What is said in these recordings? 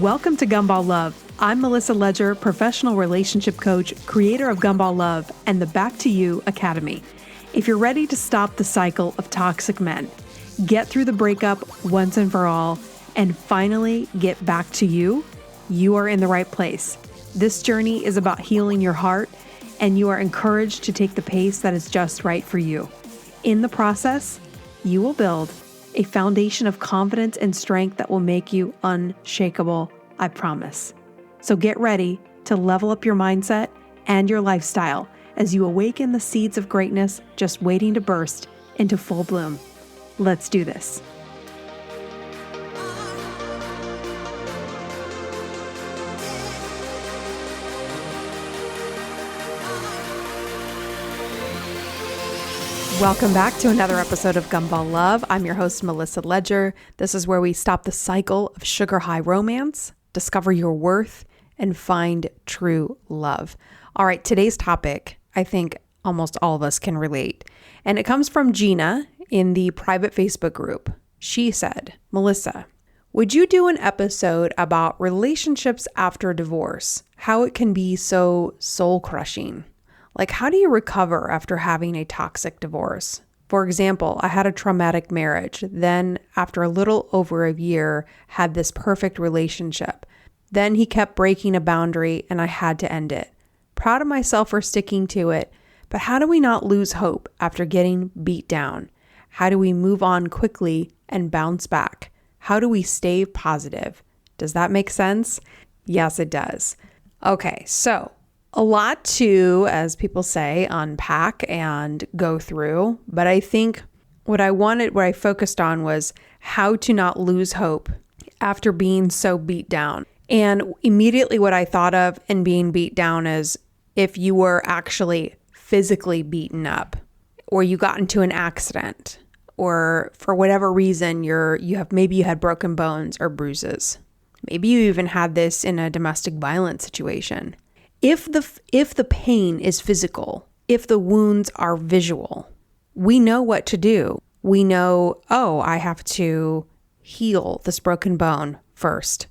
Welcome to Gumball Love. I'm Melissa Ledger, professional relationship coach, creator of Gumball Love and the Back to You Academy. If you're ready to stop the cycle of toxic men, get through the breakup once and for all, and finally get back to you, you are in the right place. This journey is about healing your heart, and you are encouraged to take the pace that is just right for you. In the process, you will build a foundation of confidence and strength that will make you unshakable, I promise. So get ready to level up your mindset and your lifestyle as you awaken the seeds of greatness just waiting to burst into full bloom. Let's do this. Welcome back to another episode of Gumball Love. I'm your host, Melissa Ledger. This is where we stop the cycle of sugar high romance, discover your worth, and find true love. All right, today's topic, I think almost all of us can relate. And it comes from Gina in the private Facebook group. She said, Melissa, would you do an episode about relationships after divorce? How it can be so soul crushing? Like, how do you recover after having a toxic divorce? For example, I had a traumatic marriage. Then, after a little over a year, had this perfect relationship. Then he kept breaking a boundary and I had to end it. Proud of myself for sticking to it. But how do we not lose hope after getting beat down? How do we move on quickly and bounce back? How do we stay positive? Does that make sense? Yes, it does. Okay, so a lot to, as people say, unpack and go through. But I think what I focused on was how to not lose hope after being so beat down. And immediately what I thought of in being beat down is if you were actually physically beaten up, or you got into an accident, or for whatever reason you had broken bones or bruises. Maybe you even had this in a domestic violence situation. If the pain is physical, if the wounds are visual, we know what to do. We know, I have to heal this broken bone first.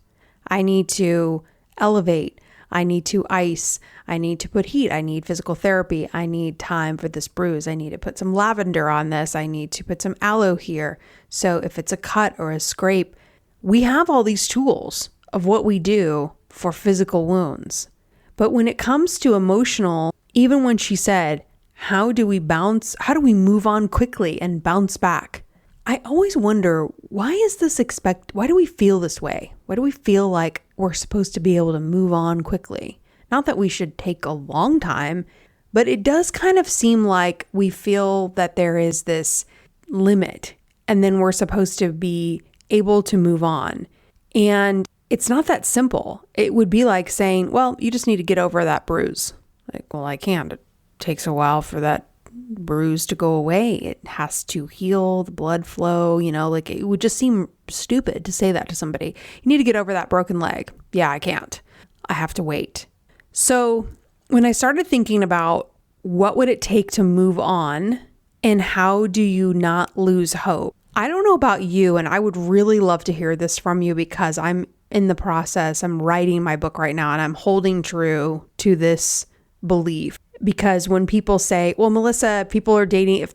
I need to elevate. I need to ice. I need to put heat. I need physical therapy. I need time for this bruise. I need to put some lavender on this. I need to put some aloe here. So if it's a cut or a scrape, we have all these tools of what we do for physical wounds. But when it comes to emotional, even when she said, how do we move on quickly and bounce back? I always wonder, why do we feel this way? Why do we feel like we're supposed to be able to move on quickly? Not that we should take a long time, but it does kind of seem like we feel that there is this limit and then we're supposed to be able to move on. And it's not that simple. It would be like saying, well, you just need to get over that bruise. Like, well, I can't. It takes a while for that bruise to go away. It has to heal, the blood flow, like it would just seem stupid to say that to somebody. You need to get over that broken leg. Yeah, I can't. I have to wait. So when I started thinking about what would it take to move on and how do you not lose hope? I don't know about you, and I would really love to hear this from you because I'm in the process. I'm writing my book right now and I'm holding true to this belief. Because when people say, well, Melissa, people are dating,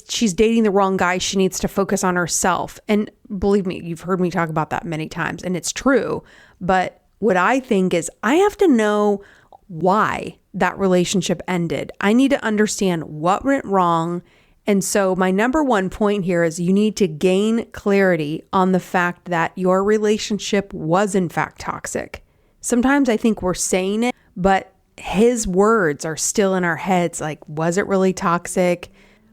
she's dating the wrong guy, she needs to focus on herself. And believe me, you've heard me talk about that many times and it's true. But what I think is I have to know why that relationship ended. I need to understand what went wrong. And so my number one point here is you need to gain clarity on the fact that your relationship was in fact toxic. Sometimes I think we're saying it, but his words are still in our heads. Like, was it really toxic?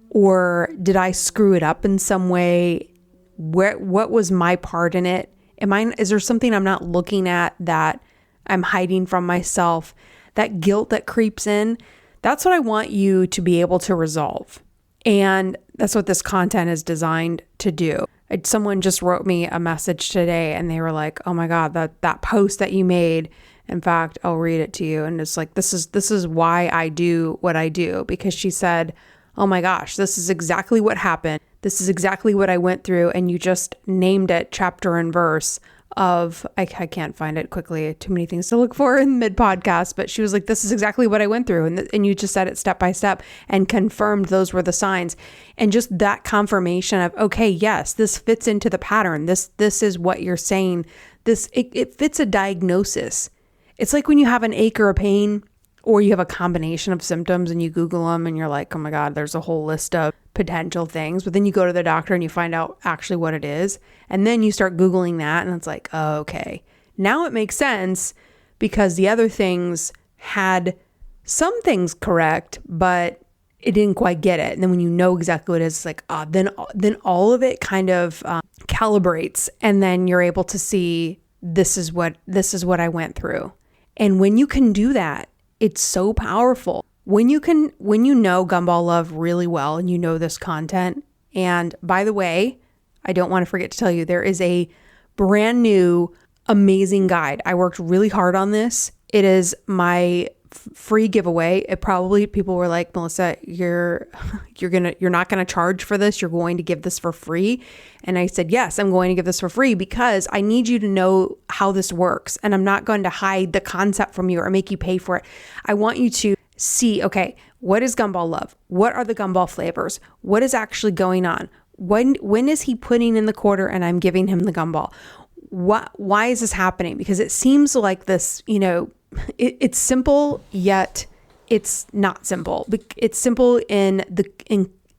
Or did I screw it up in some way? What was my part in it? Is there something I'm not looking at that I'm hiding from myself? That guilt that creeps in, that's what I want you to be able to resolve. And that's what this content is designed to do. Someone just wrote me a message today and they were like, oh my God, that post that you made, in fact, I'll read it to you. And it's like, this is why I do what I do. Because she said, oh my gosh, this is exactly what happened. This is exactly what I went through. And you just named it chapter and verse I can't find it quickly. Too many things to look for in mid podcast, but she was like, this is exactly what I went through. And you just said it step by step and confirmed those were the signs. And just that confirmation of, okay, yes, this fits into the pattern. This is what you're saying. It fits a diagnosis. It's like when you have an ache or a pain, or you have a combination of symptoms and you Google them and you're like, oh my God, there's a whole list of potential things. But then you go to the doctor and you find out actually what it is. And then you start Googling that and it's like, oh, okay, now it makes sense because the other things had some things correct, but it didn't quite get it. And then when you know exactly what it is, it's like, then all of it kind of calibrates. And then you're able to see this is what I went through. And when you can do that, it's so powerful. When you know Gumball Love really well and you know this content. And by the way, I don't want to forget to tell you, there is a brand new amazing guide. I worked really hard on this. It is my free giveaway. People were like, Melissa, you're not going to charge for this. You're going to give this for free. And I said, yes, I'm going to give this for free because I need you to know how this works. And I'm not going to hide the concept from you or make you pay for it. I want you to see, okay, what is Gumball Love? What are the Gumball flavors? What is actually going on? When is he putting in the quarter and I'm giving him the Gumball? Why is this happening? Because it seems like this, it's simple, yet it's not simple. It's simple in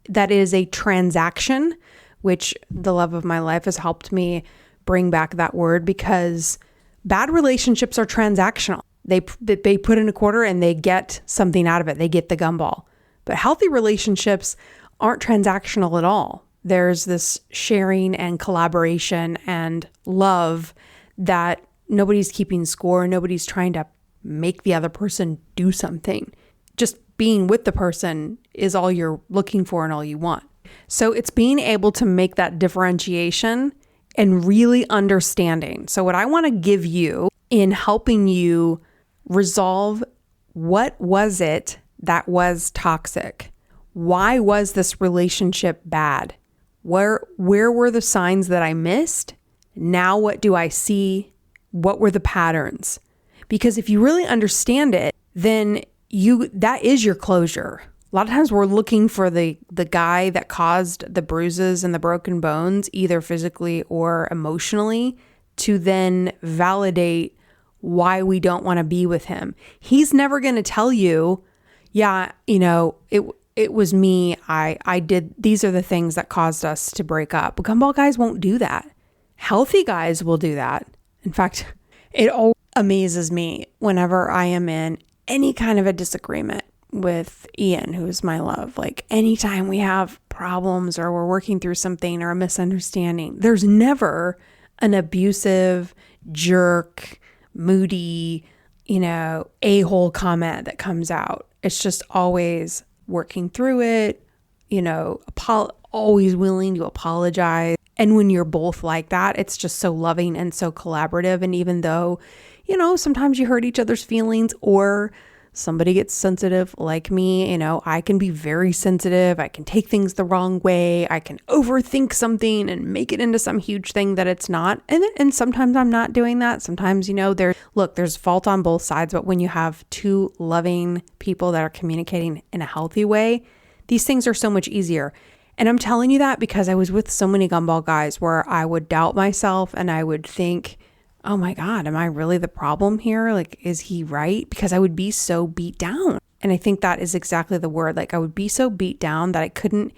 that it is a transaction, which the love of my life has helped me bring back that word because bad relationships are transactional. They put in a quarter and they get something out of it. They get the gumball. But healthy relationships aren't transactional at all. There's this sharing and collaboration and love that nobody's keeping score. Nobody's trying to make the other person do something. Just being with the person is all you're looking for and all you want. So it's being able to make that differentiation and really understanding. So what I want to give you in helping you resolve what was it that was toxic? Why was this relationship bad? Where were the signs that I missed? Now what do I see? What were the patterns? Because if you really understand it, then that is your closure. A lot of times we're looking for the guy that caused the bruises and the broken bones, either physically or emotionally, to then validate why we don't want to be with him. He's never going to tell you, yeah, it was me. I did, these are the things that caused us to break up. But gumball guys won't do that. Healthy guys will do that. In fact, it always amazes me whenever I am in any kind of a disagreement with Ian, who is my love. Like anytime we have problems or we're working through something or a misunderstanding, there's never an abusive, jerk, moody, a-hole comment that comes out. It's just always working through it, always willing to apologize. And when you're both like that, it's just so loving and so collaborative. And even though, sometimes you hurt each other's feelings or somebody gets sensitive like me, I can be very sensitive. I can take things the wrong way. I can overthink something and make it into some huge thing that it's not. And sometimes I'm not doing that. Sometimes, there's fault on both sides. But when you have two loving people that are communicating in a healthy way, these things are so much easier. And I'm telling you that because I was with so many gumball guys where I would doubt myself and I would think, oh my God, am I really the problem here? Like, is he right? Because I would be so beat down. And I think that is exactly the word. Like I would be so beat down that I couldn't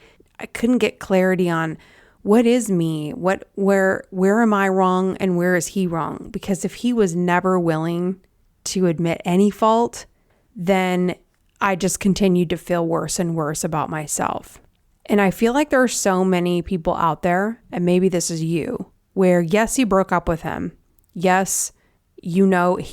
get clarity on what is me, where am I wrong and where is he wrong? Because if he was never willing to admit any fault, then I just continued to feel worse and worse about myself. And I feel like there are so many people out there, and maybe this is you, where yes, you broke up with him. Yes, he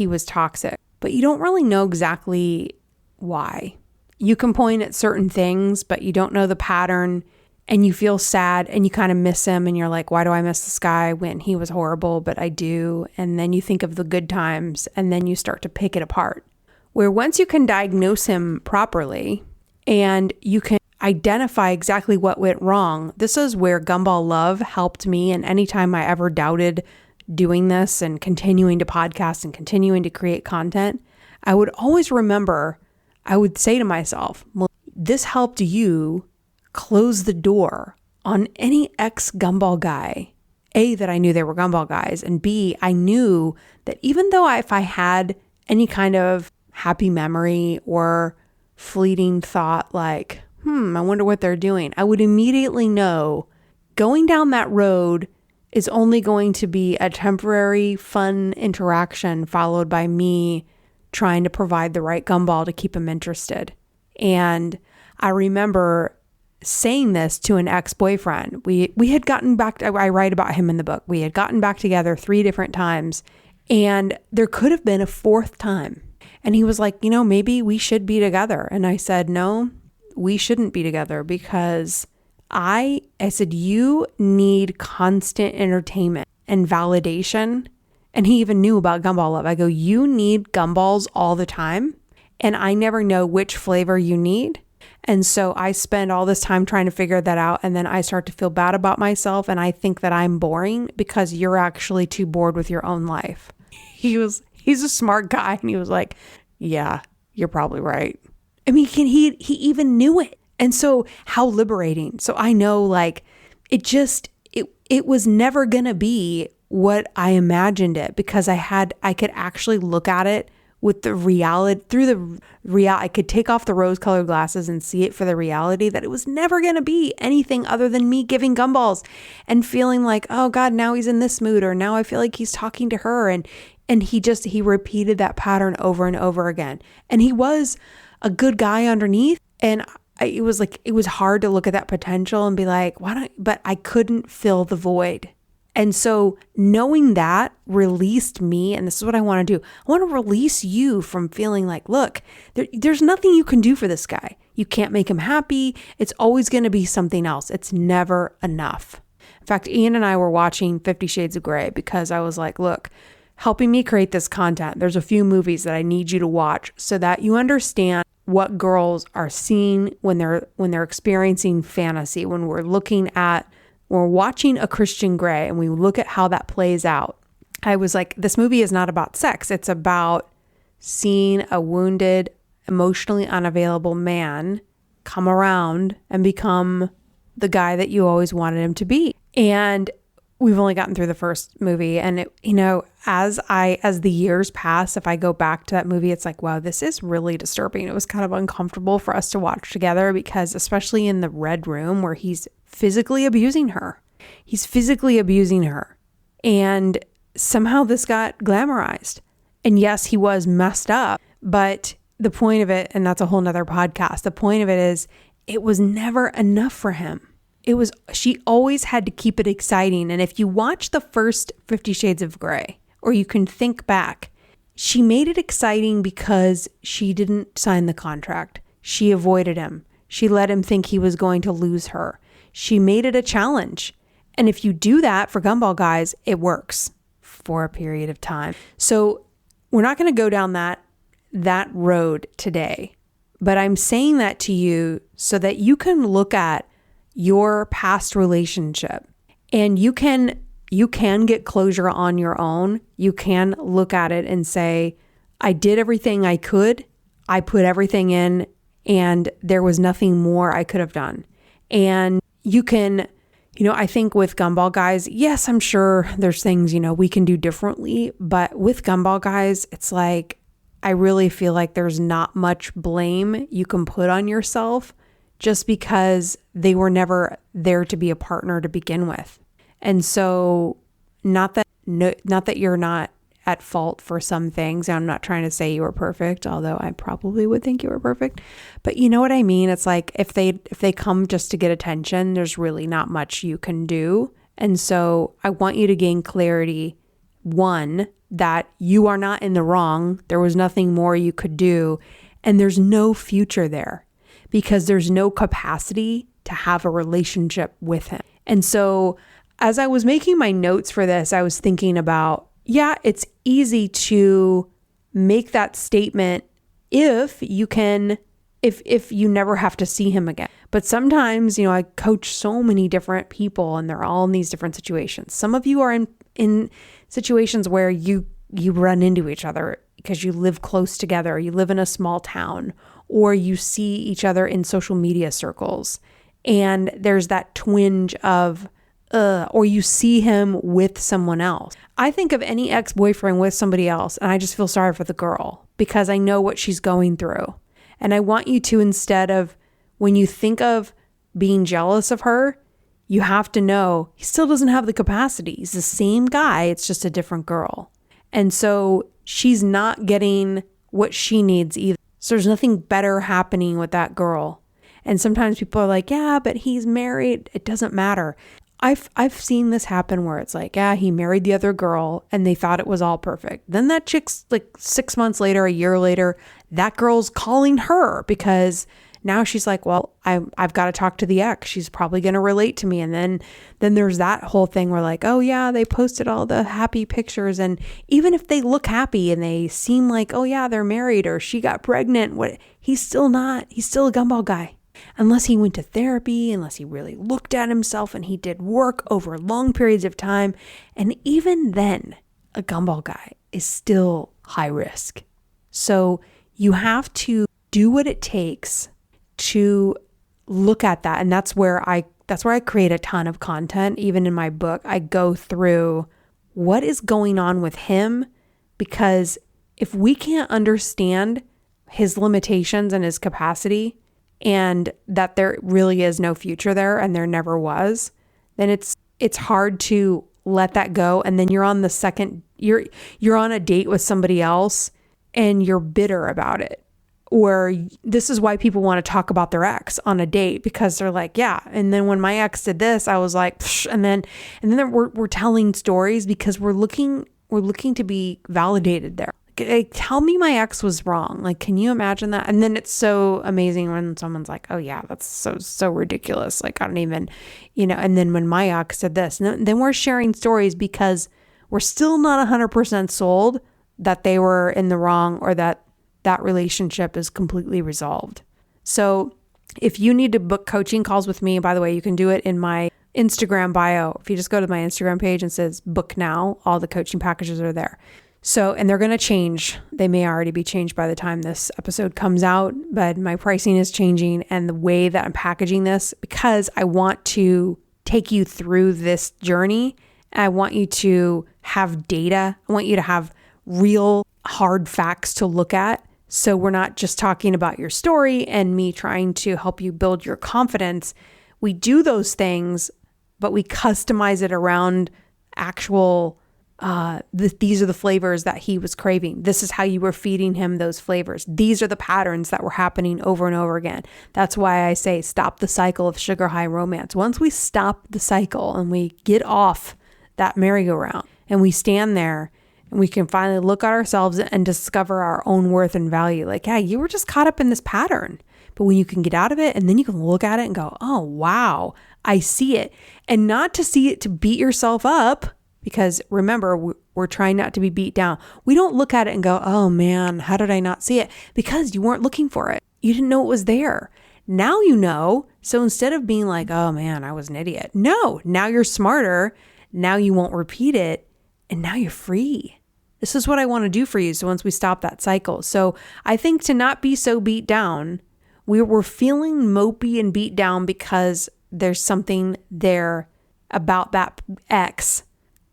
was toxic, but you don't really know exactly why. You can point at certain things, but you don't know the pattern and you feel sad and you kind of miss him and you're like, why do I miss this guy when he was horrible? But I do. And then you think of the good times and then you start to pick it apart. Where once you can diagnose him properly and you can identify exactly what went wrong, this is where Gumball Love helped me. And anytime I ever doubted doing this and continuing to podcast and continuing to create content, I would always remember, I would say to myself, well, this helped you close the door on any ex-gumball guy. A, that I knew they were gumball guys, and B, I knew that even though if I had any kind of happy memory or fleeting thought like, I wonder what they're doing, I would immediately know going down that road is only going to be a temporary fun interaction followed by me trying to provide the right gumball to keep him interested. And I remember saying this to an ex-boyfriend. We had gotten back, I write about him in the book. We had gotten back together 3 different times, and there could have been a 4th time. And he was like, maybe we should be together. And I said, no, we shouldn't be together because I said, you need constant entertainment and validation. And he even knew about Gumball Love. I go, you need gumballs all the time. And I never know which flavor you need. And so I spend all this time trying to figure that out. And then I start to feel bad about myself. And I think that I'm boring because you're actually too bored with your own life. He's a smart guy. And he was like, yeah, you're probably right. I mean, he even knew it. And so how liberating. So I know like it was never going to be what I imagined it because I could actually look at it with the reality I could take off the rose-colored glasses and see it for the reality that it was never going to be anything other than me giving gumballs and feeling like, oh God, now he's in this mood, or now I feel like he's talking to her. And he repeated that pattern over and over again. And he was a good guy underneath. And it was hard to look at that potential and be like, but I couldn't fill the void. And so knowing that released me, and this is what I want to do. I want to release you from feeling like, look, there's nothing you can do for this guy. You can't make him happy. It's always going to be something else. It's never enough. In fact, Ian and I were watching 50 Shades of Grey because I was like, look, helping me create this content, there's a few movies that I need you to watch so that you understand what girls are seeing when they're experiencing fantasy, when we're watching A Christian Grey and we look at how that plays out. I was like, this movie is not about sex. It's about seeing a wounded, emotionally unavailable man come around and become the guy that you always wanted him to be. And we've only gotten through the first movie. And as the years pass, if I go back to that movie, it's like, wow, this is really disturbing. It was kind of uncomfortable for us to watch together because especially in the red room where he's physically abusing her. And somehow this got glamorized. And yes, he was messed up, but the point of it, and that's a whole nother podcast, the point of it is it was never enough for him. She always had to keep it exciting. And if you watch the first 50 Shades of Grey, or you can think back, she made it exciting because she didn't sign the contract. She avoided him. She let him think he was going to lose her. She made it a challenge. And if you do that for gumball guys, it works for a period of time. So we're not going to go down that road today, but I'm saying that to you so that you can look at your past relationship and you can get closure on your own. You can look at it and say, I did everything I could. I put everything in and there was nothing more I could have done. And you can, I think with gumball guys, yes, I'm sure there's things, we can do differently, but with gumball guys, it's like, I really feel like there's not much blame you can put on yourself just because they were never there to be a partner to begin with. And so not that you're not at fault for some things. I'm not trying to say you were perfect, although I probably would think you were perfect. But you know what I mean? It's like if they come just to get attention, there's really not much you can do. And so I want you to gain clarity. One, that you are not in the wrong. There was nothing more you could do. And there's no future there because there's no capacity to have a relationship with him. And so as I was making my notes for this, I was thinking about, yeah, it's easy to make that statement if you never have to see him again. But sometimes, I coach so many different people and they're all in these different situations. Some of you are in situations where you run into each other because you live close together, you live in a small town, or you see each other in social media circles, and there's that twinge of, or you see him with someone else. I think of any ex-boyfriend with somebody else, and I just feel sorry for the girl because I know what she's going through. And I want you to, instead of, when you think of being jealous of her, you have to know he still doesn't have the capacity. He's the same guy. It's just a different girl. And so she's not getting what she needs either. So there's nothing better happening with that girl. And sometimes people are like, yeah, but he's married. It doesn't matter. I've seen this happen where it's like, yeah, he married the other girl and they thought it was all perfect. Then that chick's like 6 months later, a year later, that girl's calling her because now she's like, well, I've got to talk to the ex. She's probably going to relate to me. And then there's that whole thing where like, oh yeah, they posted all the happy pictures. And even if they look happy and they seem like, oh yeah, they're married or she got pregnant, he's still not. He's still a gumball guy. Unless he went to therapy, unless he really looked at himself and he did work over long periods of time. And even then, a gumball guy is still high risk. So you have to do what it takes to look at that. And that's where I create a ton of content. Even in my book, I go through what is going on with him, because if we can't understand his limitations and his capacity, and that there really is no future there and there never was, then it's hard to let that go. And then you're on you're on a date with somebody else and you're bitter about it. Or this is why people want to talk about their ex on a date, because they're like, yeah. And then when my ex did this, I was like, psh, and then we're telling stories because we're looking to be validated there. Like, tell me my ex was wrong. Like, can you imagine that? And then it's so amazing when someone's like, oh yeah, that's so ridiculous. Like, I don't even, and then when my ex did this, and then we're sharing stories because we're still not 100% sold that they were in the wrong or that relationship is completely resolved. So if you need to book coaching calls with me, by the way, you can do it in my Instagram bio. If you just go to my Instagram page and says book now, all the coaching packages are there. So, and they're going to change. They may already be changed by the time this episode comes out, but my pricing is changing and the way that I'm packaging this, because I want to take you through this journey. I want you to have data. I want you to have real hard facts to look at. So we're not just talking about your story and me trying to help you build your confidence. We do those things, but we customize it around actual these are the flavors that he was craving. This is how you were feeding him those flavors. These are the patterns that were happening over and over again. That's why I say stop the cycle of sugar high romance. Once we stop the cycle and we get off that merry-go-round and we stand there and we can finally look at ourselves and discover our own worth and value. Like, yeah, you were just caught up in this pattern. But when you can get out of it and then you can look at it and go, oh, wow, I see it. And not to see it to beat yourself up. Because remember, we're trying not to be beat down. We don't look at it and go, oh man, how did I not see it? Because you weren't looking for it. You didn't know it was there. Now you know. So instead of being like, oh man, I was an idiot. No, now you're smarter. Now you won't repeat it. And now you're free. This is what I want to do for you. So once we stop that cycle. So I think to not be so beat down, we were feeling mopey and beat down because there's something there about that ex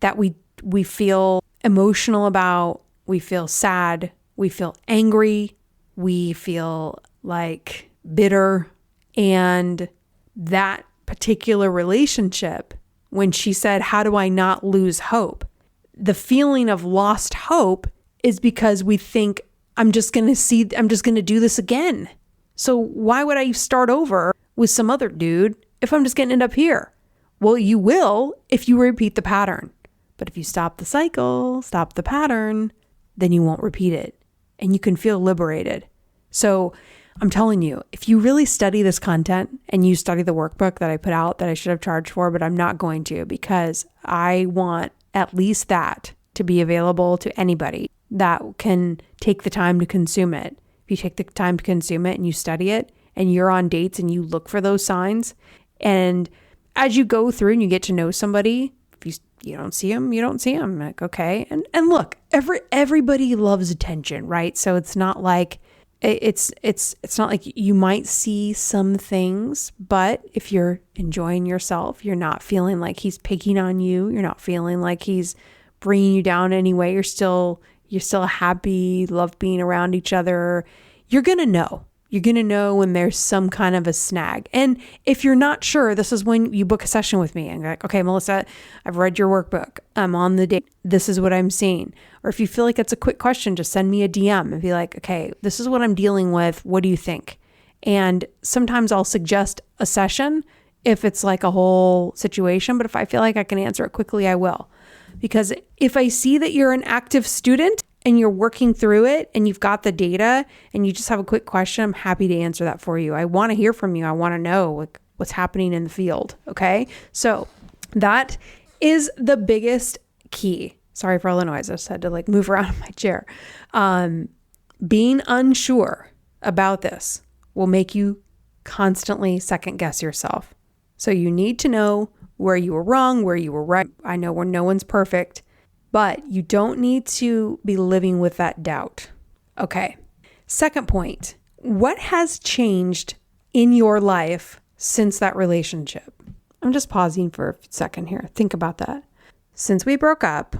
that we feel emotional about, we feel sad, we feel angry, we feel like bitter. And that particular relationship, when she said, how do I not lose hope? The feeling of lost hope is because we think, I'm just going to do this again. So why would I start over with some other dude if I'm just going to end up here? Well, you will if you repeat the pattern. But if you stop the cycle, stop the pattern, then you won't repeat it and you can feel liberated. So I'm telling you, if you really study this content and you study the workbook that I put out that I should have charged for, but I'm not going to, because I want at least that to be available to anybody that can take the time to consume it. If you take the time to consume it and you study it and you're on dates and you look for those signs, and as you go through and you get to know somebody, if you you don't see them, you don't see them. I'm like, okay. And look, everybody loves attention, right? So it's not like it's not like you might see some things, but if you're enjoying yourself, you're not feeling like he's picking on you, you're not feeling like he's bringing you down anyway, you're still happy, love being around each other, you're going to know. You're going to know when there's some kind of a snag. And if you're not sure, this is when you book a session with me and you're like, okay, Melissa, I've read your workbook. I'm on the date. This is what I'm seeing. Or if you feel like it's a quick question, just send me a DM and be like, okay, this is what I'm dealing with. What do you think? And sometimes I'll suggest a session if it's like a whole situation. But if I feel like I can answer it quickly, I will. Because if I see that you're an active student and you're working through it and you've got the data and you just have a quick question, I'm happy to answer that for you. I want to hear from you. I want to know like what's happening in the field. Okay. So that is the biggest key. Sorry for all the noise. I just had to like move around in my chair. Being unsure about this will make you constantly second guess yourself. So you need to know where you were wrong, where you were right. I know where no one's perfect. But you don't need to be living with that doubt. Okay. Second point, what has changed in your life since that relationship? I'm just pausing for a second here. Think about that. Since we broke up,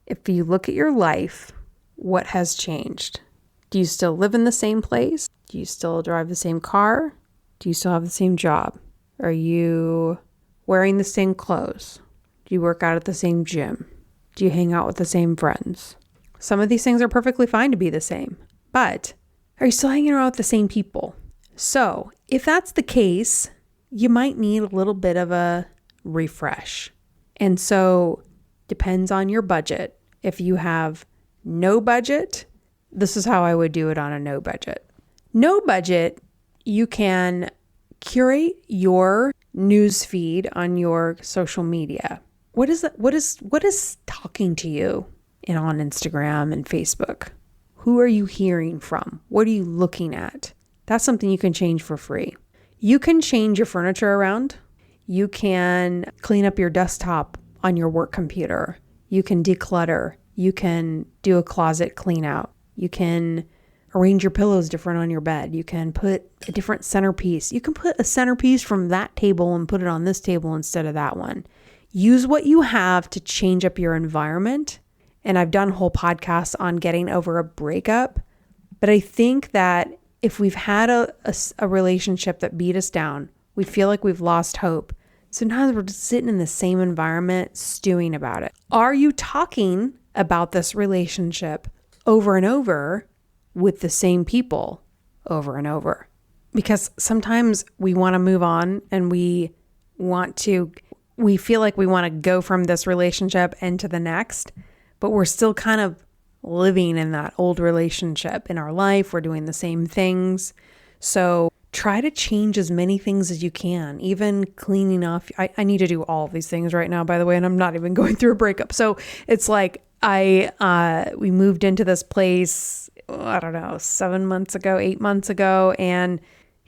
if you look at your life, what has changed? Do you still live in the same place? Do you still drive the same car? Do you still have the same job? Are you wearing the same clothes? Do you work out at the same gym? Do you hang out with the same friends? Some of these things are perfectly fine to be the same, but are you still hanging around with the same people? So if that's the case, you might need a little bit of a refresh. And so depends on your budget. If you have no budget, this is how I would do it on a no budget. No budget, you can curate your news feed on your social media. What is talking to you on Instagram and Facebook? Who are you hearing from? What are you looking at? That's something you can change for free. You can change your furniture around. You can clean up your desktop on your work computer. You can declutter. You can do a closet clean out. You can arrange your pillows different on your bed. You can put a different centerpiece. You can put a centerpiece from that table and put it on this table instead of that one. Use what you have to change up your environment. And I've done whole podcasts on getting over a breakup. But I think that if we've had a relationship that beat us down, we feel like we've lost hope. Sometimes we're just sitting in the same environment, stewing about it. Are you talking about this relationship over and over with the same people over and over? Because sometimes we want to move on and we feel like we want to go from this relationship into the next, but we're still kind of living in that old relationship in our life. We're doing the same things. So try to change as many things as you can, even cleaning off. I need to do all of these things right now, by the way, and I'm not even going through a breakup. So it's like we moved into this place, I don't know, 8 months ago. And,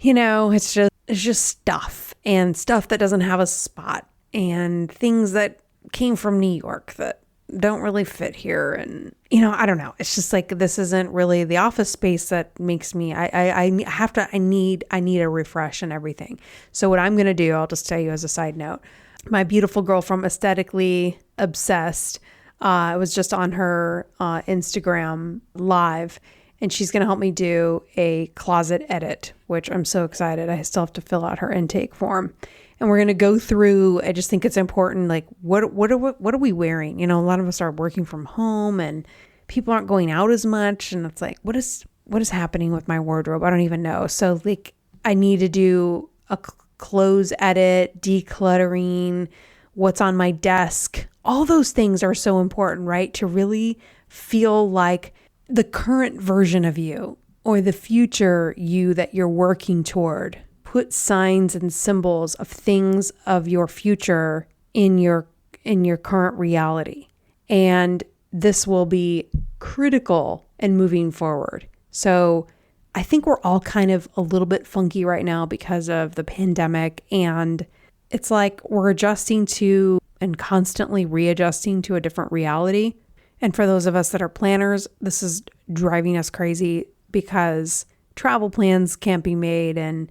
it's just stuff that doesn't have a spot and things that came from New York that don't really fit here. And, I don't know. It's just like, this isn't really the office space that makes me, I need a refresh and everything. So what I'm going to do, I'll just tell you as a side note, my beautiful girl from Aesthetically Obsessed, I was just on her Instagram live, and she's going to help me do a closet edit, which I'm so excited. I still have to fill out her intake form. And we're going to go through, I just think it's important, like, what are we wearing? A lot of us are working from home and people aren't going out as much. And it's like, what is happening with my wardrobe? I don't even know. So like, I need to do a clothes edit, decluttering, what's on my desk. All those things are so important, right? To really feel like the current version of you or the future you that you're working toward. Put signs and symbols of things of your future in your current reality. And this will be critical in moving forward. So I think we're all kind of a little bit funky right now because of the pandemic. And it's like we're adjusting to and constantly readjusting to a different reality. And for those of us that are planners, this is driving us crazy because travel plans can't be made, and,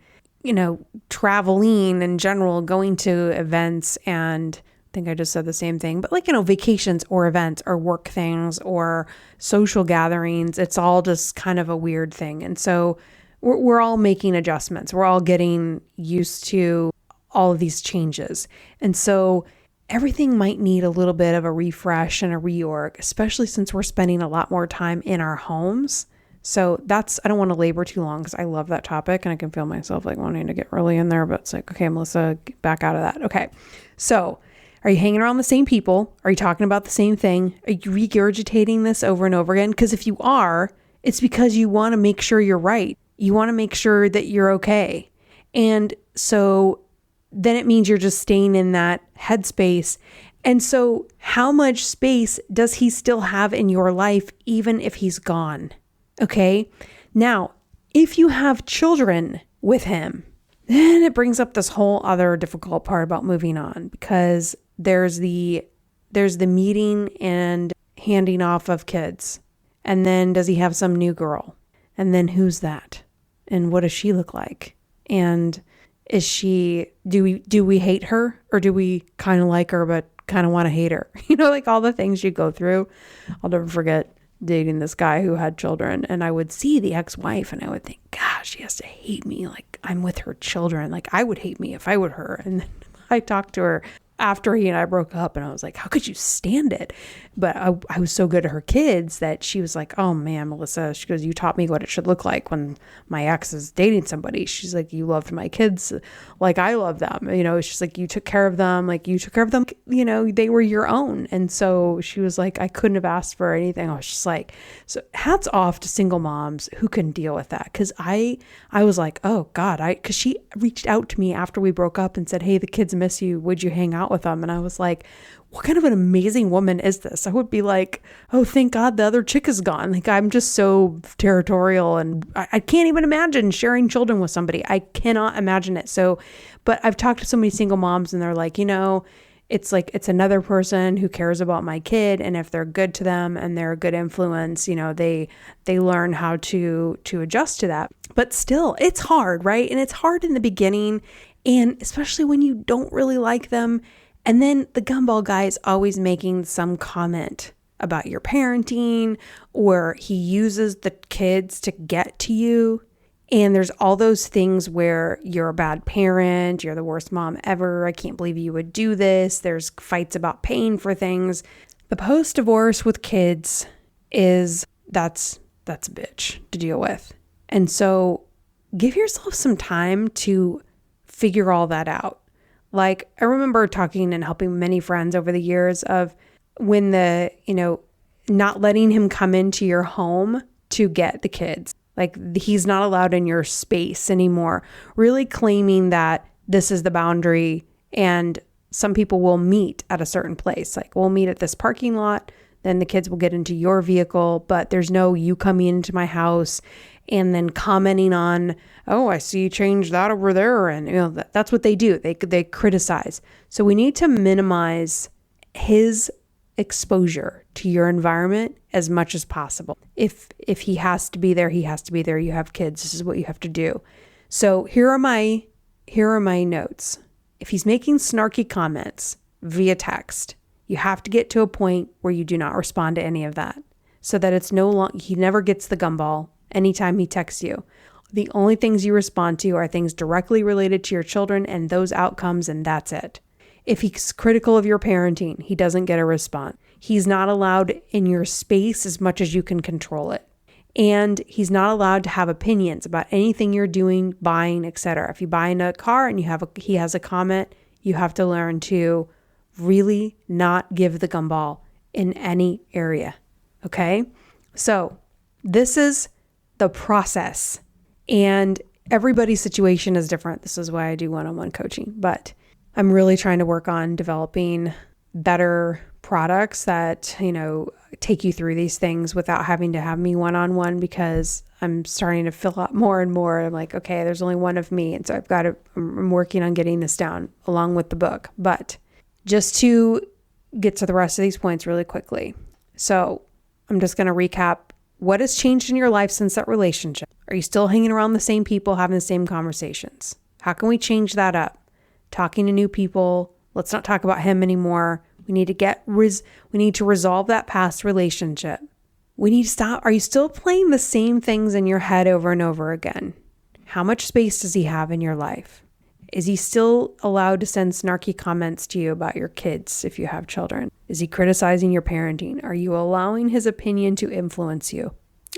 traveling in general, going to events, and I think I just said the same thing, but vacations or events or work things or social gatherings, it's all just kind of a weird thing. And so we're all making adjustments. We're all getting used to all of these changes. And so everything might need a little bit of a refresh and a reorg, especially since we're spending a lot more time in our homes. So I don't want to labor too long because I love that topic and I can feel myself wanting to get really in there, but it's okay, Melissa, get back out of that. Okay. So are you hanging around the same people? Are you talking about the same thing? Are you regurgitating this over and over again? Because if you are, it's because you want to make sure you're right. You want to make sure that you're okay. And so then it means you're just staying in that headspace. And so how much space does he still have in your life, even if he's gone? Okay. Now, if you have children with him, then it brings up this whole other difficult part about moving on, because there's the meeting and handing off of kids. And then does he have some new girl? And then who's that? And what does she look like? And do we hate her, or do we kind of like her but kind of want to hate her? All the things you go through. I'll never forget dating this guy who had children, and I would see the ex-wife and I would think, gosh, she has to hate me like I'm with her children. Like I would hate me if I were her. And then I talked to her after he and I broke up, and I was like, how could you stand it? But I was so good to her kids that she was like, oh man, Melissa, she goes, you taught me what it should look like when my ex is dating somebody. She's like, you loved my kids like I love them. She's like, you took care of them. They were your own. And so she was like, I couldn't have asked for anything. I was just like, so hats off to single moms who can deal with that. Cause I was like, oh God, cause she reached out to me after we broke up and said, hey, the kids miss you. Would you hang out with them? And I was like, what kind of an amazing woman is this? I would be like, oh, thank God the other chick is gone. I'm just so territorial, and I can't even imagine sharing children with somebody. I cannot imagine it. So, but I've talked to so many single moms, and they're like, it's another person who cares about my kid. And if they're good to them and they're a good influence, they learn how to adjust to that. But still, it's hard, right? And it's hard in the beginning, and especially when you don't really like them. And then the gumball guy is always making some comment about your parenting, or he uses the kids to get to you. And there's all those things where you're a bad parent, you're the worst mom ever, I can't believe you would do this. There's fights about paying for things. The post-divorce with kids that's a bitch to deal with. And so give yourself some time to figure all that out. I remember talking and helping many friends over the years of when not letting him come into your home to get the kids. He's not allowed in your space anymore. Really claiming that this is the boundary, and some people will meet at a certain place. We'll meet at this parking lot, then the kids will get into your vehicle, but there's no you coming into my house and then commenting on, oh, I see you changed that over there. And that's what they do. They criticize. So we need to minimize his exposure to your environment as much as possible. If he has to be there, he has to be there. You have kids. This is what you have to do. So here are my notes. If he's making snarky comments via text, you have to get to a point where you do not respond to any of that, so that it's he never gets the gumball anytime he texts you. The only things you respond to are things directly related to your children and those outcomes, and that's it. If he's critical of your parenting, he doesn't get a response. He's not allowed in your space as much as you can control it. And he's not allowed to have opinions about anything you're doing, buying, etc. If you buy in a car and he has a comment, you have to learn to really not give the gumball in any area. Okay? So this is the process, and everybody's situation is different. This is why I do one-on-one coaching, but I'm really trying to work on developing better products that, take you through these things without having to have me one-on-one, because I'm starting to fill up more and more. I'm like, okay, there's only one of me. And so I'm working on getting this down along with the book, but just to get to the rest of these points really quickly. So I'm just going to recap. What has changed in your life since that relationship? Are you still hanging around the same people, having the same conversations? How can we change that up? Talking to new people. Let's not talk about him anymore. We need to resolve that past relationship. We need to stop. Are you still playing the same things in your head over and over again? How much space does he have in your life? Is he still allowed to send snarky comments to you about your kids if you have children? Is he criticizing your parenting? Are you allowing his opinion to influence you?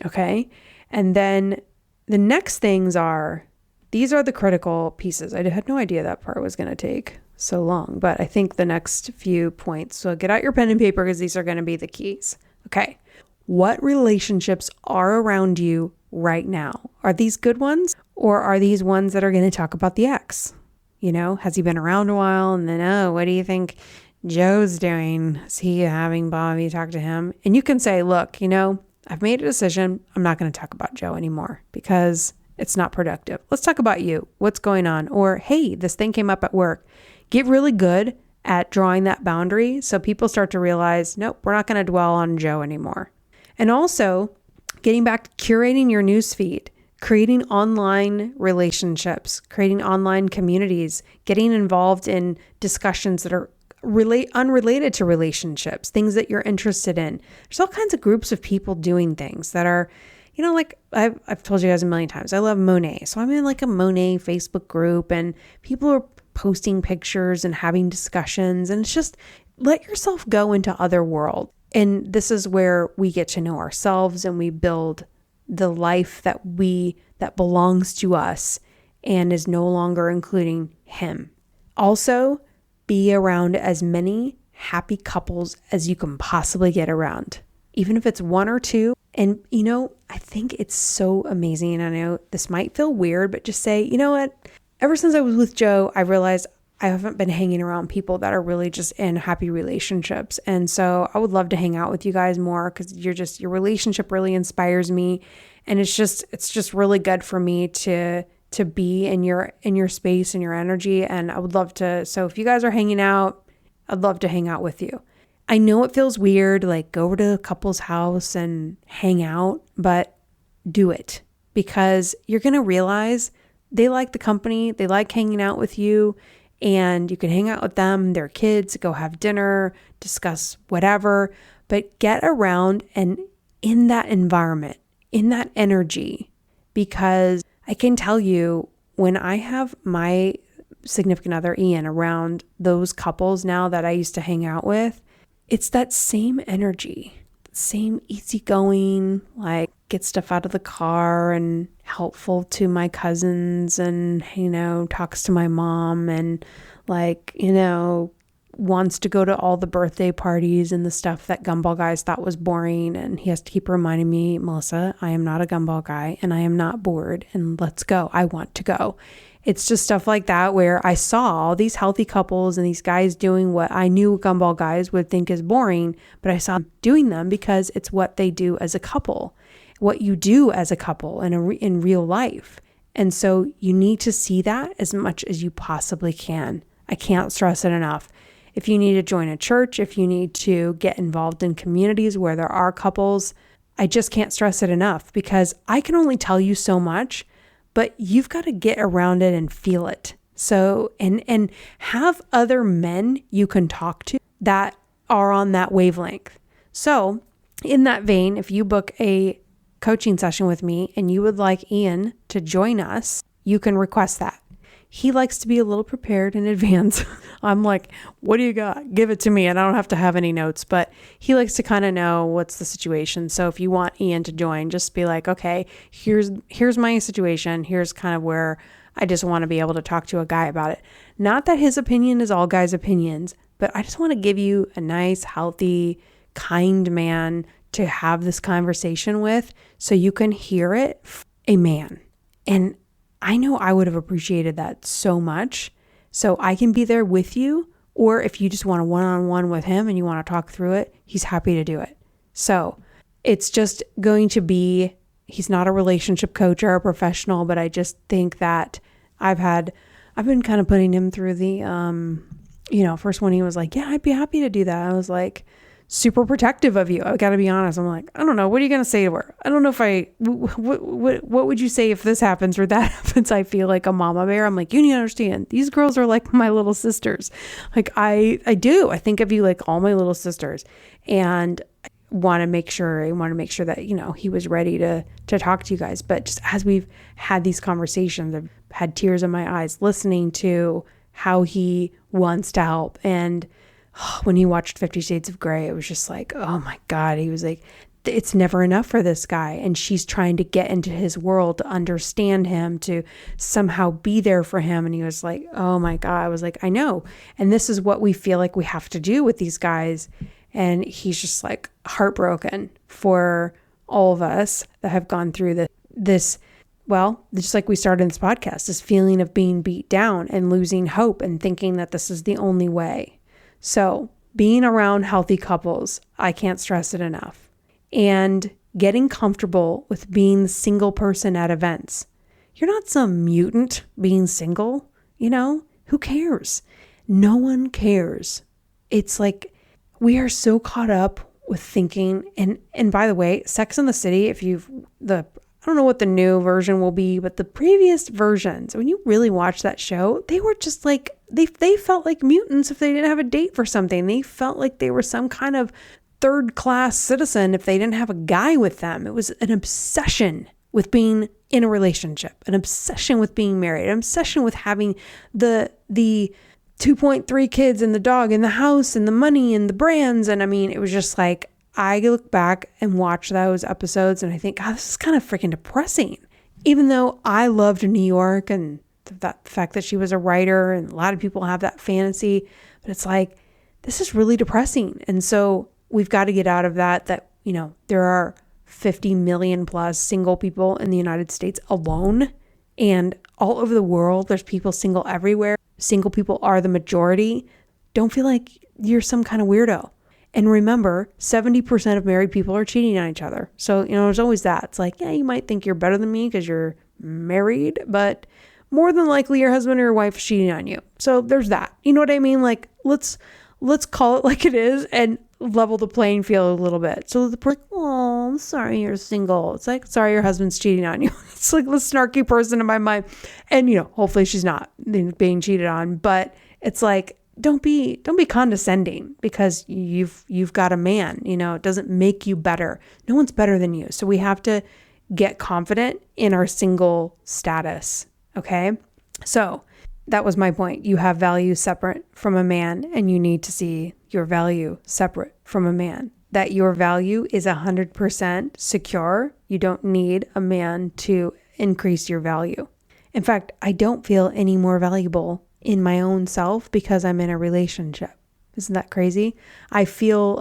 Okay. And then the next things are, these are the critical pieces. I had no idea that part was going to take so long, but I think the next few points. So get out your pen and paper because these are going to be the keys. Okay. What relationships are around you right now? Are these good ones, or are these ones that are going to talk about the ex? Has he been around a while? And then, what do you think Joe's doing? Is he having Bobby talk to him? And you can say, look, I've made a decision. I'm not going to talk about Joe anymore because it's not productive. Let's talk about you. What's going on? Or, hey, this thing came up at work. Get really good at drawing that boundary so people start to realize, nope, we're not going to dwell on Joe anymore. And also getting back to curating your newsfeed, creating online relationships, creating online communities, getting involved in discussions that are unrelated to relationships, things that you're interested in. There's all kinds of groups of people doing things that are, like I've told you guys a million times, I love Monet. So I'm in like a Monet Facebook group and people are posting pictures and having discussions, and it's just let yourself go into other worlds. And this is where we get to know ourselves and we build the life that belongs to us and is no longer including him. Also, be around as many happy couples as you can possibly get around, even if it's one or two. And, I think it's so amazing. I know this might feel weird, but just say, you know what? Ever since I was with Joe, I realized I haven't been hanging around people that are really just in happy relationships. And so I would love to hang out with you guys more because your relationship really inspires me. And it's just really good for me to be in your space and your energy. And I would love to. So if you guys are hanging out, I'd love to hang out with you. I know it feels weird, like go over to a couple's house and hang out, but do it because you're going to realize they like the company. They like hanging out with you. And you can hang out with them, their kids, go have dinner, discuss whatever, but get around and in that environment, in that energy, because I can tell you when I have my significant other, Ian, around those couples now that I used to hang out with, it's that same energy, same easygoing, like get stuff out of the car and helpful to my cousins and, talks to my mom and wants to go to all the birthday parties and the stuff that gumball guys thought was boring. And he has to keep reminding me, Melissa, I am not a gumball guy and I am not bored and let's go. I want to go. It's just stuff like that where I saw all these healthy couples and these guys doing what I knew gumball guys would think is boring, but I saw them doing them because it's what they do as a couple, what you do as a couple in real life. And so you need to see that as much as you possibly can. I can't stress it enough. If you need to join a church, if you need to get involved in communities where there are couples, I just can't stress it enough because I can only tell you so much, but you've got to get around it and feel it. So, and have other men you can talk to that are on that wavelength. So in that vein, if you book a coaching session with me and you would like Ian to join us, you can request that. He likes to be a little prepared in advance. I'm like, what do you got? Give it to me. And I don't have to have any notes, but he likes to kind of know what's the situation. So if you want Ian to join, just be like, okay, here's my situation. Here's kind of where I just want to be able to talk to a guy about it. Not that his opinion is all guys' opinions, but I just want to give you a nice, healthy, kind man to have this conversation with so you can hear it from a man. And I know I would have appreciated that so much. So I can be there with you, or if you just want a one-on-one with him and you want to talk through it, he's happy to do it. So it's just going to be, he's not a relationship coach or a professional, but I just think that I've been kind of putting him through the first one he was like, yeah, I'd be happy to do that. I was like, super protective of you. I got to be honest. I'm like, I don't know. What are you going to say to her? I don't know if what would you say if this happens or that happens? I feel like a mama bear. I'm like, you need to understand. These girls are like my little sisters. Like I do. I think of you like all my little sisters, and I want to make sure that, he was ready to talk to you guys. But just as we've had these conversations, I've had tears in my eyes listening to how he wants to help. And when he watched 50 Shades of Grey, it was just like, oh my God. He was like, it's never enough for this guy. And she's trying to get into his world to understand him, to somehow be there for him. And he was like, oh my God. I was like, I know. And this is what we feel like we have to do with these guys. And he's just like heartbroken for all of us that have gone through this, well, just like we started in this podcast, this feeling of being beat down and losing hope and thinking that this is the only way. So being around healthy couples, I can't stress it enough. And getting comfortable with being the single person at events. You're not some mutant being single, who cares? No one cares. It's like we are so caught up with thinking, and by the way, Sex and the City, I don't know what the new version will be, but the previous versions, when you really watch that show, they were just like, they felt like mutants if they didn't have a date for something. They felt like they were some kind of third-class citizen if they didn't have a guy with them. It was an obsession with being in a relationship, an obsession with being married, an obsession with having the 2.3 kids and the dog and the house and the money and the brands. And I mean, it was just like, I look back and watch those episodes and I think, God, this is kind of freaking depressing. Even though I loved New York and that fact that she was a writer, and a lot of people have that fantasy, but it's like, this is really depressing. And so we've got to get out of that, there are 50 million plus single people in the United States alone, and all over the world, there's people single everywhere. Single people are the majority. Don't feel like you're some kind of weirdo. And remember, 70% of married people are cheating on each other. So, there's always that. It's like, yeah, you might think you're better than me because you're married, but more than likely your husband or your wife is cheating on you. So there's that. You know what I mean? Like, let's call it like it is and level the playing field a little bit. So the person, oh, I'm sorry you're single. It's like, sorry your husband's cheating on you. It's like the snarky person in my mind. And, hopefully she's not being cheated on. But it's like, don't be condescending because you've got a man, it doesn't make you better. No one's better than you. So we have to get confident in our single status. Okay. So that was my point. You have value separate from a man, and you need to see your value separate from a man. That your value is 100% secure. You don't need a man to increase your value. In fact, I don't feel any more valuable in my own self because I'm in a relationship. Isn't that crazy? I feel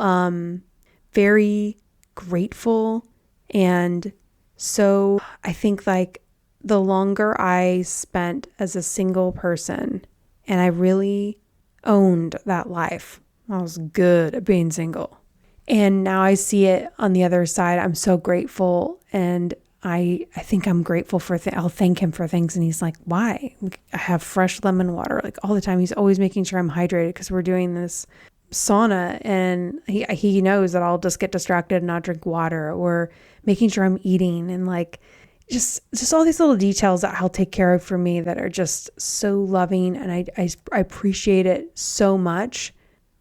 very grateful. And so I think like the longer I spent as a single person and I really owned that life, I was good at being single. And now I see it on the other side. I'm so grateful, and I think I'm grateful for I'll thank him for things. And he's like, why? I have fresh lemon water like all the time. He's always making sure I'm hydrated because we're doing this sauna, and he knows that I'll just get distracted and not drink water, or making sure I'm eating, and like just all these little details that he'll take care of for me that are just so loving. And I appreciate it so much,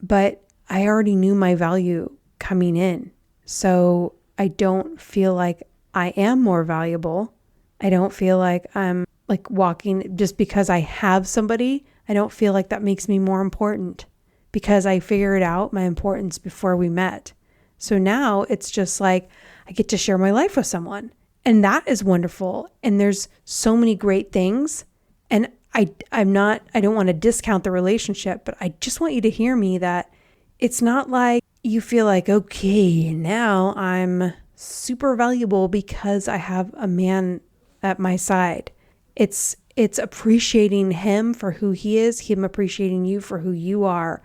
but I already knew my value coming in. So I don't feel like I am more valuable. I don't feel like I'm like walking just because I have somebody. I don't feel like that makes me more important because I figured out my importance before we met. So now it's just like I get to share my life with someone, and that is wonderful. And there's so many great things. And I don't want to discount the relationship, but I just want you to hear me that it's not like you feel like, okay, now I'm super valuable because I have a man at my side. It's appreciating him for who he is, him appreciating you for who you are,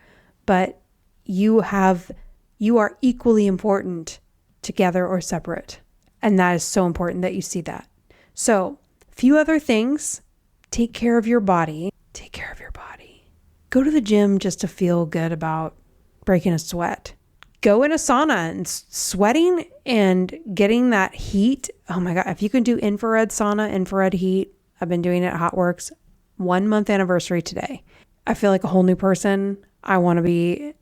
but you are equally important together or separate. And that is so important that you see that. So, a few other things. Take care of your body. Take care of your body. go to the gym just to feel good about breaking a sweat. Go in a sauna and sweating and getting that heat. Oh my God. If you can do infrared sauna, infrared heat, I've been doing it at Hotworks, 1 month anniversary today. I feel like a whole new person. I want to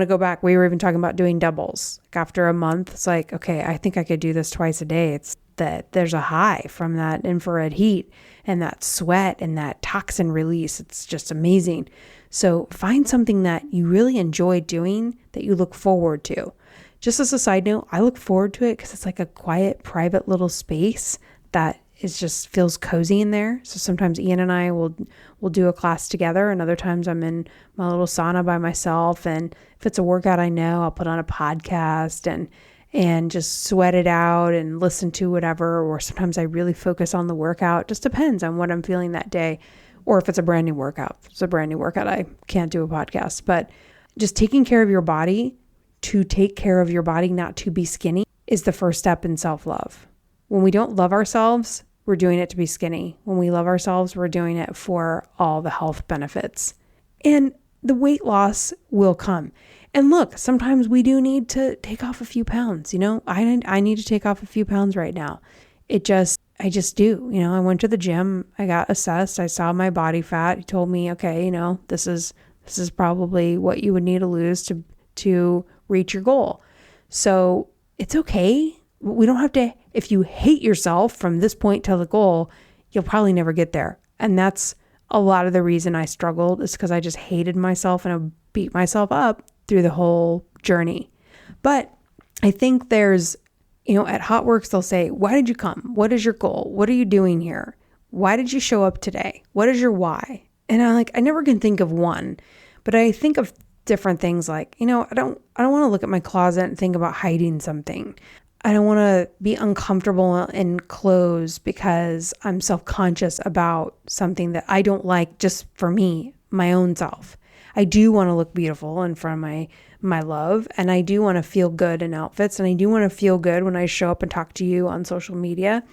go back. We were even talking about doing doubles. Like after a month, it's like, okay, I think I could do this twice a day. It's that there's a high from that infrared heat and that sweat and that toxin release. It's just amazing. So find something that you really enjoy doing that you look forward to. Just as a side note, I look forward to it because it's like a quiet, private little space that is just feels cozy in there. So sometimes Ian and I will do a class together, and other times I'm in my little sauna by myself. And if it's a workout I know, I'll put on a podcast and just sweat it out and listen to whatever. Or sometimes I really focus on the workout. Just depends on what I'm feeling that day. Or if it's a brand new workout. If it's a brand new workout, I can't do a podcast. But just taking care of your body, to take care of your body, not to be skinny, is the first step in self-love. When we don't love ourselves, we're doing it to be skinny. When we love ourselves, we're doing it for all the health benefits. And the weight loss will come. And look, sometimes we do need to take off a few pounds. I need to take off a few pounds right now. I just do. I went to the gym, I got assessed, I saw my body fat. He told me, okay, this is probably what you would need to lose to reach your goal. So it's okay. We don't have to, if you hate yourself from this point till the goal, you'll probably never get there. And that's a lot of the reason I struggled, is because I just hated myself and I beat myself up through the whole journey. But I think there's, at Hotworks, they'll say, why did you come? What is your goal? What are you doing here? Why did you show up today? What is your why? And I never can think of one, but I think of different things like, I don't want to look at my closet and think about hiding something. I don't want to be uncomfortable in clothes because I'm self-conscious about something that I don't like just for me, my own self. I do want to look beautiful in front of my love, and I do want to feel good in outfits, and I do want to feel good when I show up and talk to you on social media,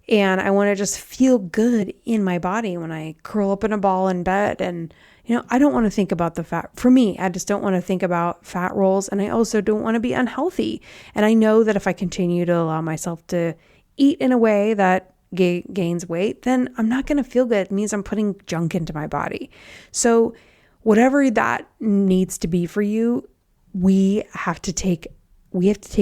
and I want to just feel good in my body when I curl up in a ball in bed. And I don't want to think about the fat. For me, I just don't want to think about fat rolls, and I also don't want to be unhealthy. And I know that if I continue to allow myself to eat in a way that gains weight, then I'm not going to feel good. It means I'm putting junk into my body. So whatever that needs to be for you, we have to take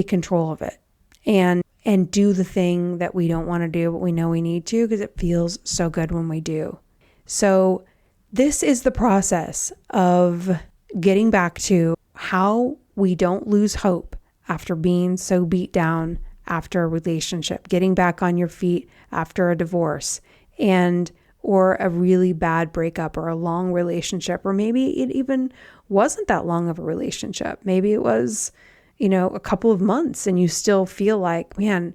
control of it and do the thing that we don't want to do, but we know we need to, because it feels so good when we do. So this is the process of getting back to how we don't lose hope after being so beat down after a relationship, getting back on your feet after a divorce or a really bad breakup or a long relationship, or maybe it even wasn't that long of a relationship. Maybe it was, a couple of months and you still feel like, man,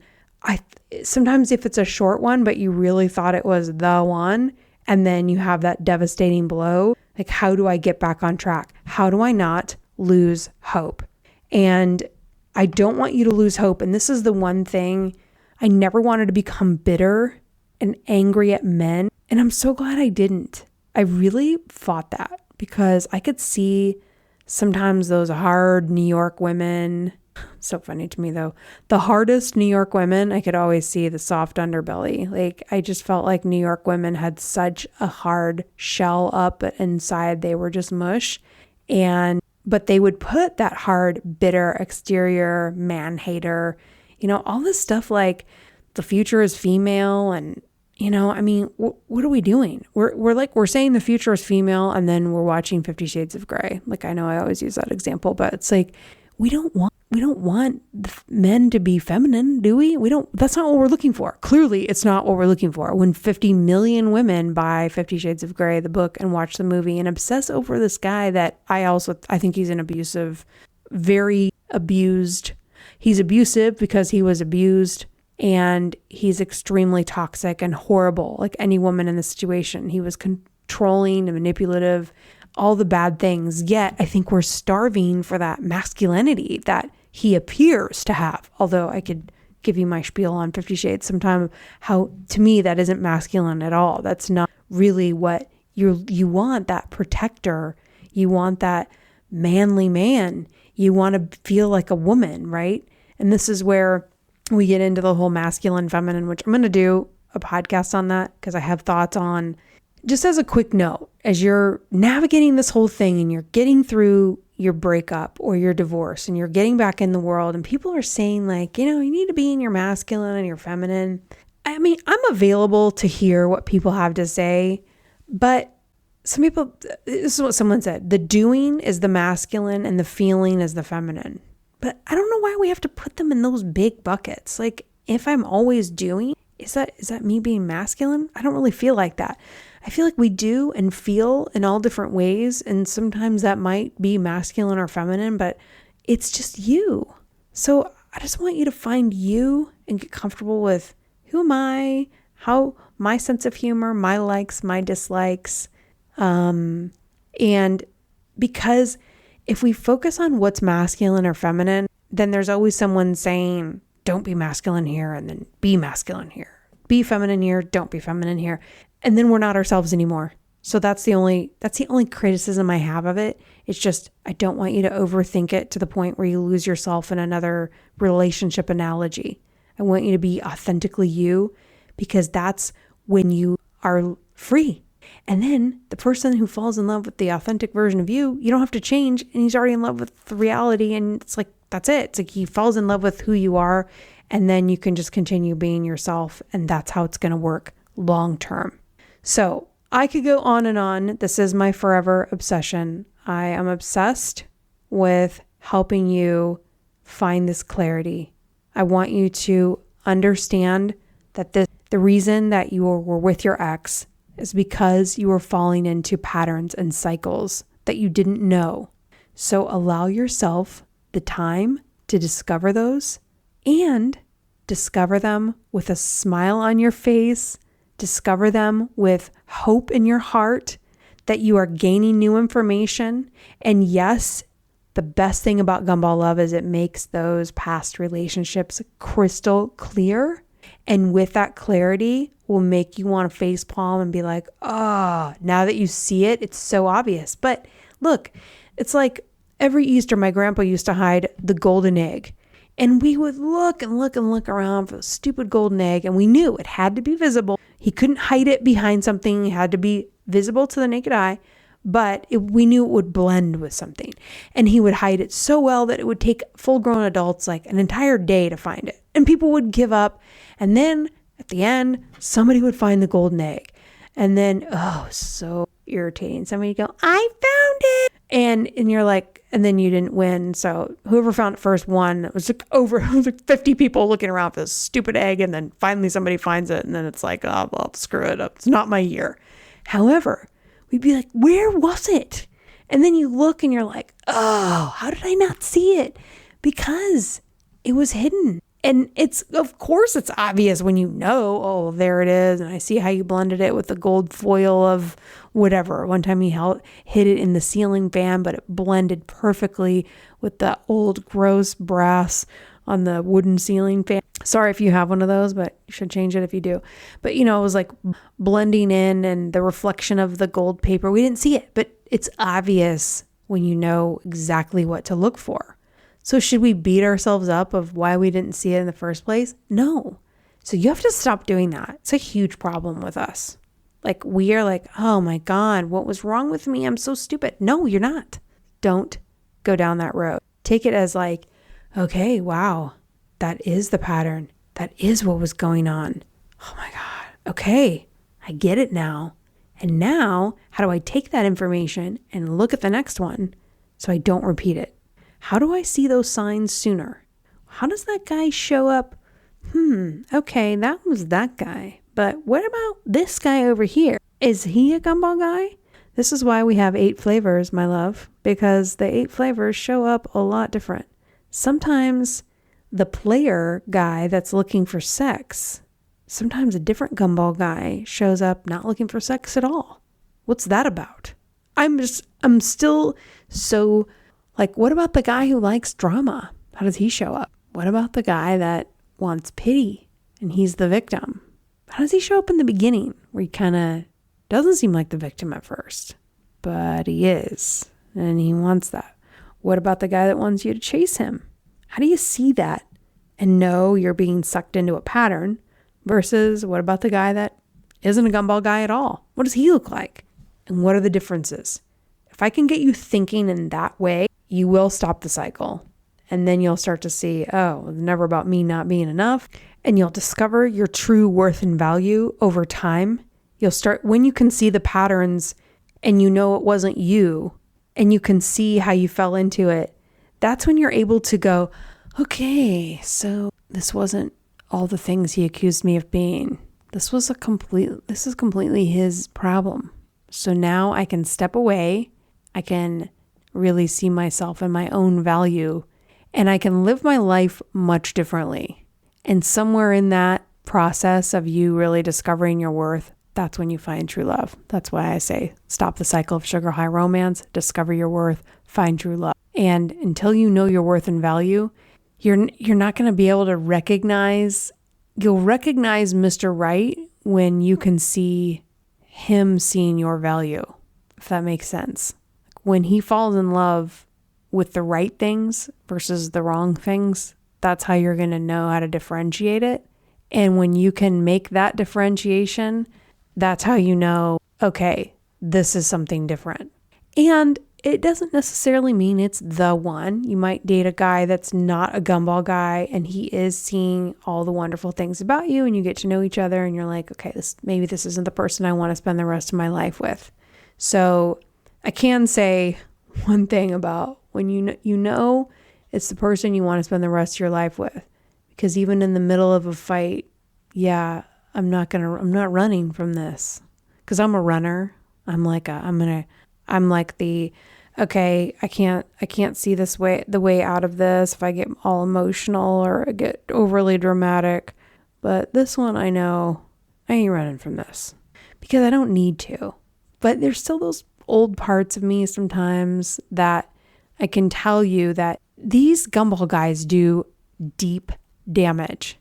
sometimes if it's a short one, but you really thought it was the one, and then you have that devastating blow, like, how do I get back on track? How do I not lose hope? And I don't want you to lose hope. And this is the one thing, I never wanted to become bitter and angry at men. And I'm so glad I didn't. I really fought that, because I could see sometimes those hard New York women. So funny to me though. The hardest New York women, I could always see the soft underbelly. Like, I just felt like New York women had such a hard shell up, but inside they were just mush. But they would put that hard, bitter exterior, man hater, all this stuff like the future is female. And, what are we doing? We're saying the future is female, and then we're watching 50 Shades of Grey. Like, I know I always use that example, but it's like, we don't want the men to be feminine, do we? That's not what we're looking for. Clearly, it's not what we're looking for. When 50 million women buy 50 Shades of Grey, the book, and watch the movie and obsess over this guy that I think he's an abusive, very abused. He's abusive because he was abused, and he's extremely toxic and horrible, like any woman in the situation. He was controlling and manipulative, all the bad things. Yet I think we're starving for that masculinity that he appears to have. Although I could give you my spiel on 50 Shades sometime, how to me that isn't masculine at all. That's not really what you want, that protector. You want that manly man. You want to feel like a woman, right? And this is where we get into the whole masculine, feminine, which I'm going to do a podcast on that because I have thoughts on. Just as a quick note, as you're navigating this whole thing and you're getting through your breakup or your divorce and you're getting back in the world and people are saying like, you need to be in your masculine and your feminine. I mean, I'm available to hear what people have to say, but some people, this is what someone said, the doing is the masculine and the feeling is the feminine. But I don't know why we have to put them in those big buckets. Like if I'm always doing, is that me being masculine? I don't really feel like that. I feel like we do and feel in all different ways. And sometimes that might be masculine or feminine, but it's just you. So I just want you to find you and get comfortable with who am I, how my sense of humor, my likes, my dislikes. And because if we focus on what's masculine or feminine, then there's always someone saying, don't be masculine here and then be masculine here. Be feminine here, don't be feminine here. And then we're not ourselves anymore. So that's the only criticism I have of it. It's just, I don't want you to overthink it to the point where you lose yourself in another relationship analogy. I want you to be authentically you because that's when you are free. And then the person who falls in love with the authentic version of you, you don't have to change and he's already in love with the reality. And it's like, that's it. It's like he falls in love with who you are and then you can just continue being yourself. And that's how it's going to work long term. So I could go on and on. This is my forever obsession. I am obsessed with helping you find this clarity. I want you to understand that the reason that you were with your ex is because you were falling into patterns and cycles that you didn't know. So allow yourself the time to discover those and discover them with a smile on your face. Discover them with hope in your heart that you are gaining new information. And yes, the best thing about Gumball Love is it makes those past relationships crystal clear. And with that clarity will make you want to facepalm and be like, oh, now that you see it, it's so obvious. But look, it's like every Easter, my grandpa used to hide the golden egg. And we would look and look and look around for the stupid golden egg. And we knew it had to be visible. He couldn't hide it behind something. It had to be visible to the naked eye. But we knew it would blend with something. And he would hide it so well that it would take full-grown adults like an entire day to find it. And people would give up. And then at the end, somebody would find the golden egg. And then, so irritating. Somebody would go, I found it. And you're like, and then you didn't win. So whoever found it first won. It was like 50 people looking around for this stupid egg. And then finally somebody finds it. And then it's like, oh, well, screw it up. It's not my year. However, we'd be like, where was it? And then you look and you're like, oh, how did I not see it? Because it was hidden. And of course it's obvious when you know, oh, there it is. And I see how you blended it with the gold foil of whatever. One time he hid it in the ceiling fan, but it blended perfectly with the old gross brass on the wooden ceiling fan. Sorry if you have one of those, but you should change it if you do. But it was like blending in and the reflection of the gold paper. We didn't see it, but it's obvious when you know exactly what to look for. So should we beat ourselves up of why we didn't see it in the first place? No. So you have to stop doing that. It's a huge problem with us. Like we are like, oh my God, what was wrong with me? I'm so stupid. No, you're not. Don't go down that road. Take it as like, okay, wow, that is the pattern. That is what was going on. Oh my God. Okay, I get it now. And now, how do I take that information and look at the next one so I don't repeat it? How do I see those signs sooner? How does that guy show up? Okay, that was that guy. But what about this guy over here? Is he a gumball guy? This is why we have 8 flavors, my love, because the 8 flavors show up a lot different. Sometimes the player guy that's looking for sex, sometimes a different gumball guy shows up not looking for sex at all. What's that about? I'm still so like, what about the guy who likes drama? How does he show up? What about the guy that wants pity and he's the victim? How does he show up in the beginning where he kind of doesn't seem like the victim at first, but he is? and he wants that? What about the guy that wants you to chase him? How do you see that and know you're being sucked into a pattern versus what about the guy that isn't a gumball guy at all? What does he look like? And what are the differences? If I can get you thinking in that way, you will stop the cycle. And then you'll start to see, oh, it's never about me not being enough. And you'll discover your true worth and value over time. You'll start, when you can see the patterns and you know it wasn't you, and you can see how you fell into it, that's when you're able to go, okay, so this wasn't all the things he accused me of being. This is completely his problem. So now I can step away. I can really see myself and my own value, and I can live my life much differently. And somewhere in that process of you really discovering your worth, that's when you find true love. That's why I say stop the cycle of sugar high romance, discover your worth, find true love. And until you know your worth and value, you're not going to be able to recognize, you'll recognize Mr. Right when you can see him seeing your value, if that makes sense. When he falls in love with the right things versus the wrong things, that's how you're going to know how to differentiate it. And when you can make that differentiation, that's how you know, okay, this is something different. And it doesn't necessarily mean it's the one. You might date a guy that's not a gumball guy and he is seeing all the wonderful things about you, and you get to know each other and you're like, okay, maybe this isn't the person I want to spend the rest of my life with. So I can say one thing about when you know it's the person you want to spend the rest of your life with. Because even in the middle of a fight, yeah, I'm not running from this. Because I'm a runner. Okay, I can't see the way out of this if I get all emotional or I get overly dramatic. But this one, I know I ain't running from this because I don't need to. But there's still those old parts of me sometimes that I can tell you that these gumball guys do deep damage.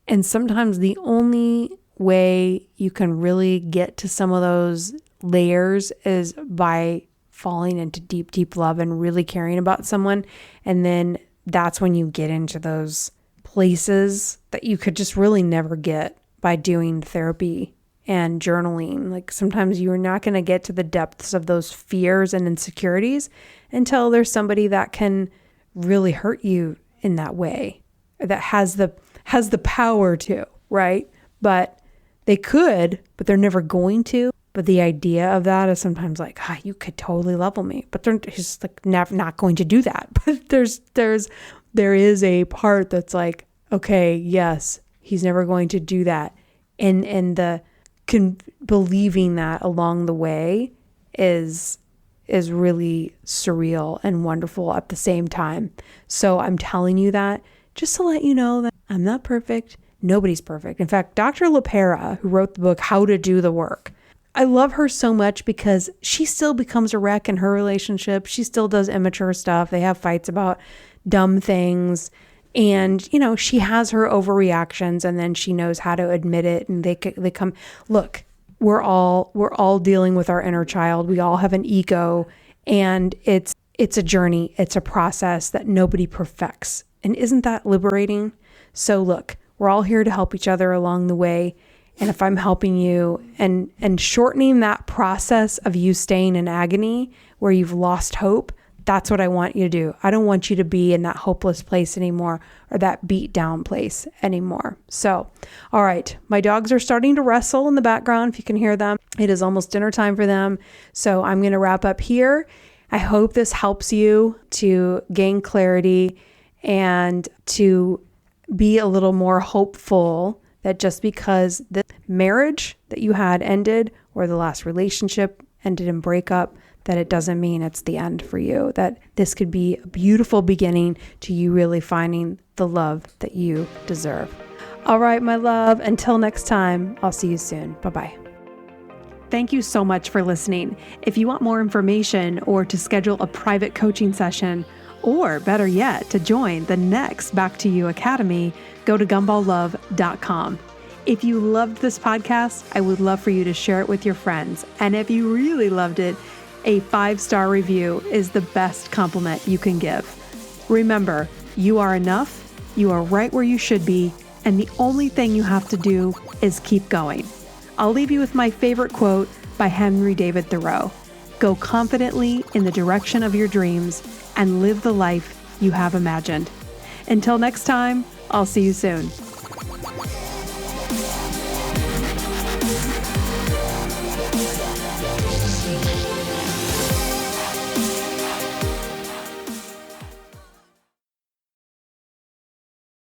And sometimes the only way you can really get to some of those layers is by falling into deep, deep love and really caring about someone. And then that's when you get into those places that you could just really never get by doing therapy and journaling. Like sometimes you're not going to get to the depths of those fears and insecurities until there's somebody that can really hurt you in that way, or that has the power to, right? But they could, but they're never going to. But the idea of that is sometimes like, you could totally level me, but they're just like not going to do that. But there is a part that's like, okay, yes, he's never going to do that. And the believing that along the way is really surreal and wonderful at the same time. So I'm telling you that just to let you know that I'm not perfect. Nobody's perfect. In fact, Dr. LaPera, who wrote the book, How to Do the Work, I love her so much because she still becomes a wreck in her relationship. She still does immature stuff. They have fights about dumb things. And, she has her overreactions, and then she knows how to admit it. And they come, look, we're all dealing with our inner child. We all have an ego, and it's a journey. It's a process that nobody perfects. And isn't that liberating? So look, we're all here to help each other along the way. And if I'm helping you and shortening that process of you staying in agony where you've lost hope, that's what I want you to do. I don't want you to be in that hopeless place anymore or that beat down place anymore. So, all right, my dogs are starting to wrestle in the background. If you can hear them, it is almost dinner time for them. So I'm going to wrap up here. I hope this helps you to gain clarity and to be a little more hopeful that just because the marriage that you had ended or the last relationship ended in breakup, that it doesn't mean it's the end for you, that this could be a beautiful beginning to you really finding the love that you deserve. All right, my love, until next time, I'll see you soon. Bye-bye. Thank you so much for listening. If you want more information or to schedule a private coaching session, or better yet, to join the next Back to You Academy, go to gumballlove.com. If you loved this podcast, I would love for you to share it with your friends. And if you really loved it, A 5-star review is the best compliment you can give. Remember, you are enough, you are right where you should be, and the only thing you have to do is keep going. I'll leave you with my favorite quote by Henry David Thoreau. Go confidently in the direction of your dreams and live the life you have imagined. Until next time, I'll see you soon.